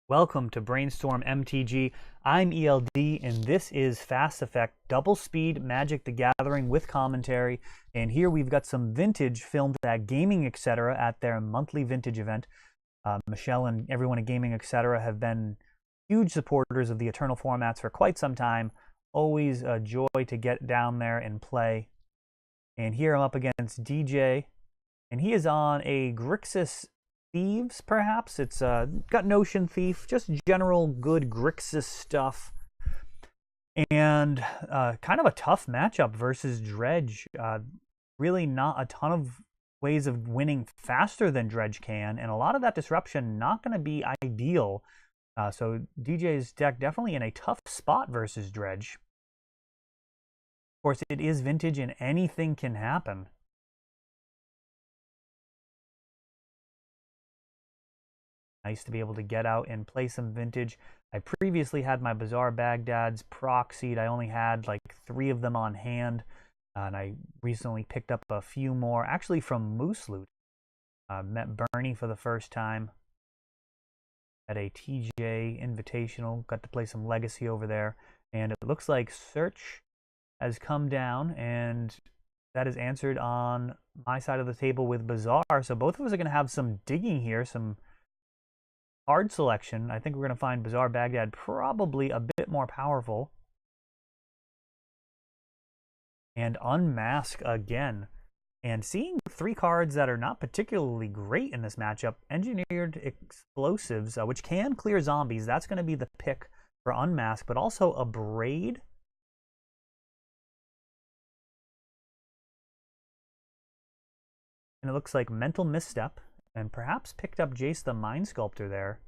Welcome to Brainstorm MTG. I'm ELD, and this is Fast Effect Double Speed Magic the Gathering with commentary. And here we've got some vintage filmed at Gaming Etc. at their monthly vintage event. Michelle and everyone at Gaming Etc. have been huge supporters of the Eternal formats for quite some time. Always a joy to get down there and play. And here I'm up against DJ, and he is on a Grixis Thieves, perhaps. It's got Notion Thief, just general good Grixis stuff. And kind of a tough matchup versus Dredge. Really not a ton of ways of winning faster than Dredge can, and a lot of that disruption not going to be ideal. So DJ's deck definitely in a tough spot versus Dredge. Of course, it is vintage and anything can happen. Nice to be able to get out and play some vintage. I previously had my Bazaar Baghdad's proxied. I only had like 3 of them on hand. And I recently picked up a few more, actually from Moose Loot. Met Bernie for the first time at a TJ Invitational. Got to play some Legacy over there. And it looks like Search has come down, and that is answered on my side of the table with Bazaar. So both of us are going to have some digging here, some card selection. I think we're going to find Bazaar Baghdad probably a bit more powerful. And Unmask again. And seeing 3 cards that are not particularly great in this matchup. Engineered Explosives, which can clear zombies. That's going to be the pick for Unmask. But also a Braid. And it looks like Mental Misstep. And perhaps picked up Jace the Mind Sculptor there.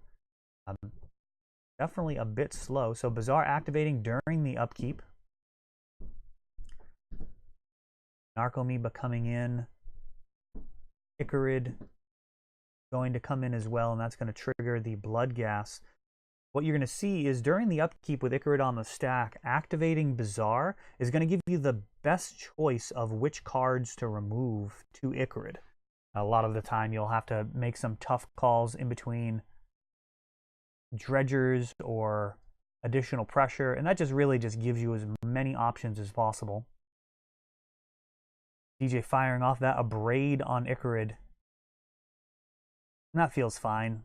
Definitely a bit slow. So Bazaar activating during the upkeep. Narcomoeba coming in. Icarid going to come in as well, and that's going to trigger the Blood Gas. What you're going to see is during the upkeep with Icarid on the stack, activating Bazaar is going to give you the best choice of which cards to remove to Icarid. A lot of the time you'll have to make some tough calls in between dredgers or additional pressure, and that just really just gives you as many options as possible. DJ firing off that Abrade on Icarid. And that feels fine.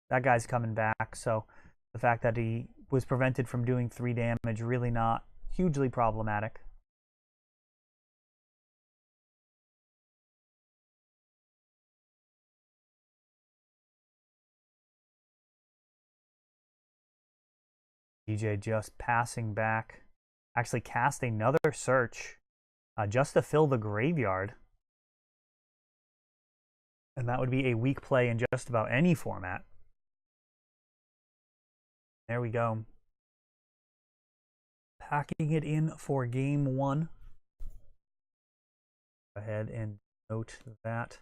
That guy's coming back, so the fact that he was prevented from doing 3 damage, really not hugely problematic. DJ just passing back. Actually cast another Search just to fill the graveyard. And that would be a weak play in just about any format. There we go. Packing it in for game 1. Go ahead and note that.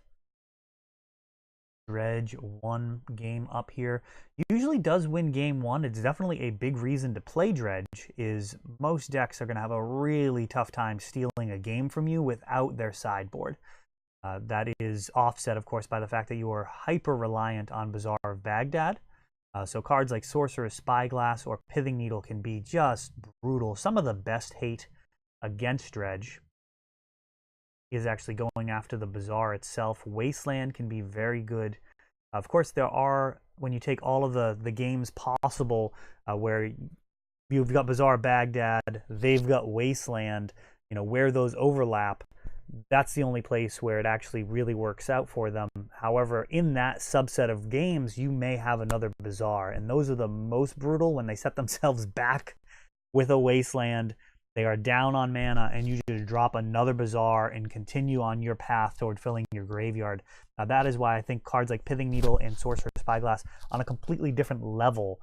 Dredge 1 game up here. Usually does win game 1. It's definitely a big reason to play Dredge, is most decks are going to have a really tough time stealing a game from you without their sideboard. That is offset, of course, by the fact that you are hyper reliant on Bazaar of Baghdad. So cards like Sorcerer's Spyglass or Pithing Needle can be just brutal. Some of the best hate against Dredge is actually going after the Bazaar itself. Wasteland can be very good. Of course, there are, when you take all of the games possible where you've got Bazaar Baghdad, they've got Wasteland, you know, where those overlap, that's the only place where it actually really works out for them. However, in that subset of games, you may have another Bazaar, and those are the most brutal when they set themselves back with a Wasteland. They are down on mana, and you just drop another Bazaar and continue on your path toward filling your graveyard. Now, that is why I think cards like Pithing Needle and Sorcerer's Spyglass on a completely different level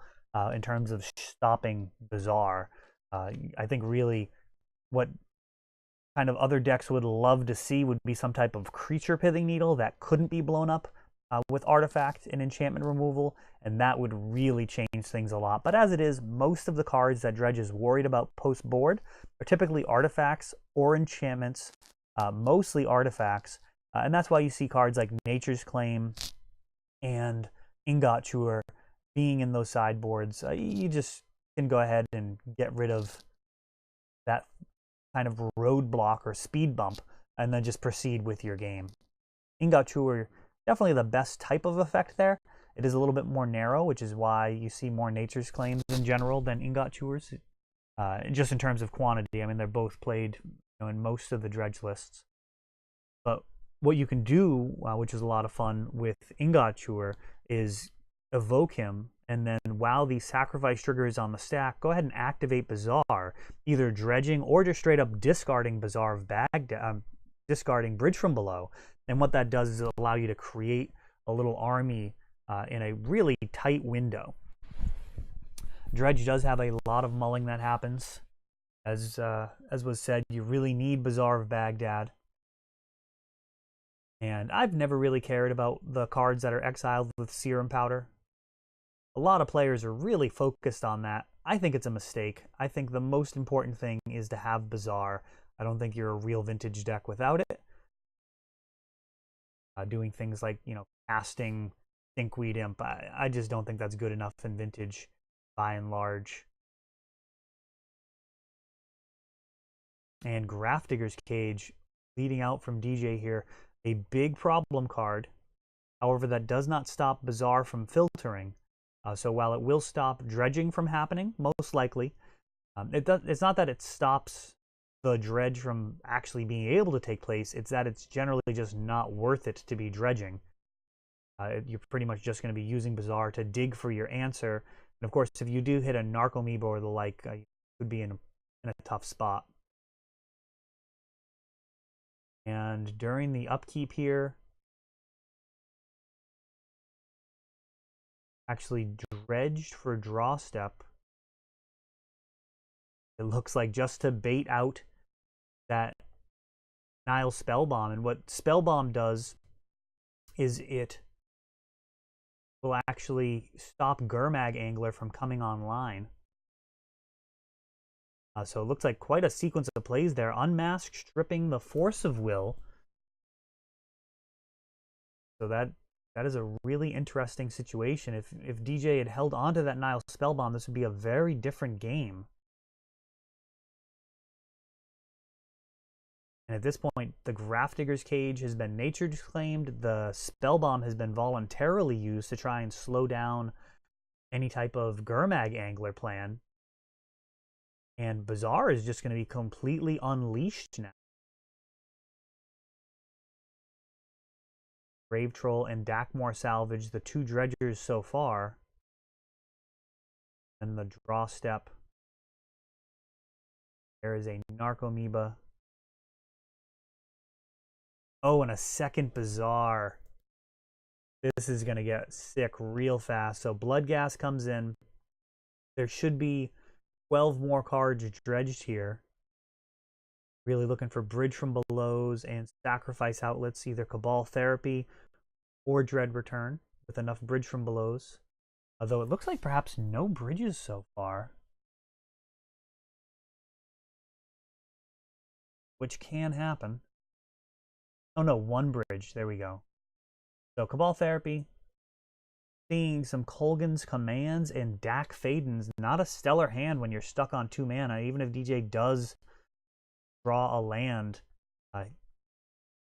in terms of stopping Bazaar. I think really what kind of other decks would love to see would be some type of creature Pithing Needle that couldn't be blown up with artifact and enchantment removal, and that would really change things a lot. But as it is, most of the cards that Dredge is worried about post-board are typically artifacts or enchantments, mostly artifacts, and that's why you see cards like Nature's Claim and Ingot Chewer being in those sideboards, you just can go ahead and get rid of that kind of roadblock or speed bump and then just proceed with your game. Ingot Chewer, definitely the best type of effect there. It is a little bit more narrow, which is why you see more Nature's Claims in general than Ingot Chewers, just in terms of quantity. I mean, they're both played in most of the Dredge lists. But what you can do, which is a lot of fun with Ingot Chewer, is evoke him, and then while the sacrifice trigger is on the stack, go ahead and activate Bazaar, either dredging or just straight up discarding Bazaar of discarding Bridge from Below. And what that does is allow you to create a little army in a really tight window. Dredge does have a lot of mulling that happens. As was said, you really need Bazaar of Baghdad. And I've never really cared about the cards that are exiled with Serum Powder. A lot of players are really focused on that. I think it's a mistake. I think the most important thing is to have Bazaar. I don't think you're a real vintage deck without it. Doing things like, casting Thinkweed Imp, I just don't think that's good enough in vintage by and large. And Grafdigger's Cage, leading out from DJ here, a big problem card. However, that does not stop Bazaar from filtering. So while it will stop dredging from happening, most likely, it's not that it stops the dredge from actually being able to take place. It's that it's generally just not worth it to be dredging. You're pretty much just going to be using Bazaar to dig for your answer. And of course, if you do hit a Narcomoeba or the like, you could be in a tough spot. And during the upkeep here, actually dredged for draw step. It looks like just to bait out that Nile Spellbomb. And what Spellbomb does is it will actually stop Gurmag Angler from coming online. So it looks like quite a sequence of plays there. Unmasked, stripping the Force of Will. So that is a really interesting situation. If DJ had held onto that Nile Spellbomb, this would be a very different game. And at this point, the Grafdigger's Cage has been Nature's Claimed. The Spellbomb has been voluntarily used to try and slow down any type of Gurmag Angler plan. And Bazaar is just going to be completely unleashed now. Brave Troll and Dakmor Salvage, the two dredgers so far. And the draw step. There is a Narcomoeba. Oh, and a second Bazaar. This is going to get sick real fast. So Bloodghast comes in. There should be 12 more cards dredged here. Really looking for Bridge from Belows and sacrifice outlets, either Cabal Therapy or Dread Return, with enough Bridge from Belows. Although it looks like perhaps no bridges so far, which can happen. Oh no, one bridge. There we go. So Cabal Therapy, seeing some Kolgan's Commands and Dak Fadens. Not a stellar hand when you're stuck on 2 mana, even if DJ does draw a land. I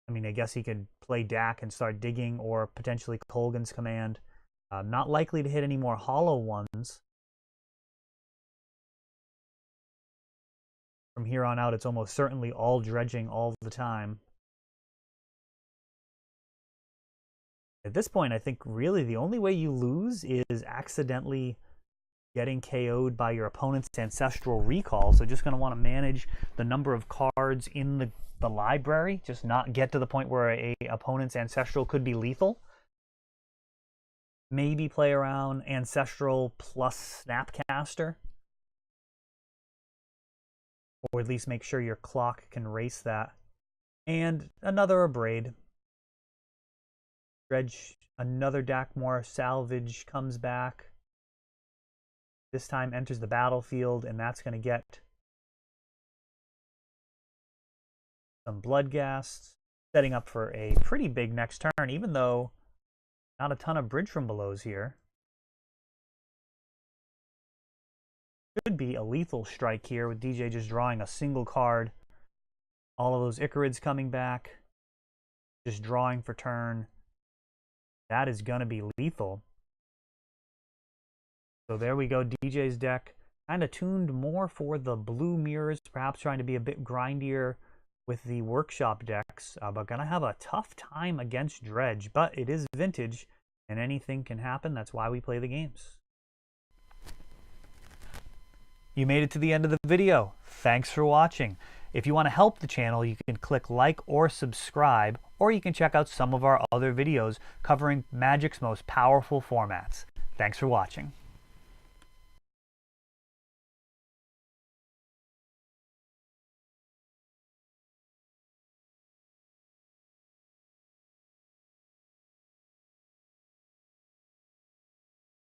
mean, I guess he could play Dak and start digging, or potentially Kolgan's Command. Not likely to hit any more hollow ones. From here on out, it's almost certainly all dredging all the time. At this point, I think really the only way you lose is accidentally getting KO'd by your opponent's Ancestral Recall. So just going to want to manage the number of cards in the library. Just not get to the point where a opponent's Ancestral could be lethal. Maybe play around Ancestral plus Snapcaster. Or at least make sure your clock can race that. And another Abrade. Dredge, another Dakmor Salvage comes back. This time enters the battlefield, and that's going to get some Bloodghast, setting up for a pretty big next turn, even though not a ton of Bridge from Belows here. could be a lethal strike here with DJ just drawing a single card. All of those Icarids coming back. Just drawing for turn. That is going to be lethal. So there we go. DJ's deck kind of tuned more for the blue mirrors, perhaps trying to be a bit grindier with the workshop decks, but going to have a tough time against Dredge. But it is vintage, and anything can happen. That's why we play the games. You made it to the end of the video. Thanks for watching. If you want to help the channel, you can click like or subscribe, or you can check out some of our other videos covering Magic's most powerful formats. Thanks for watching.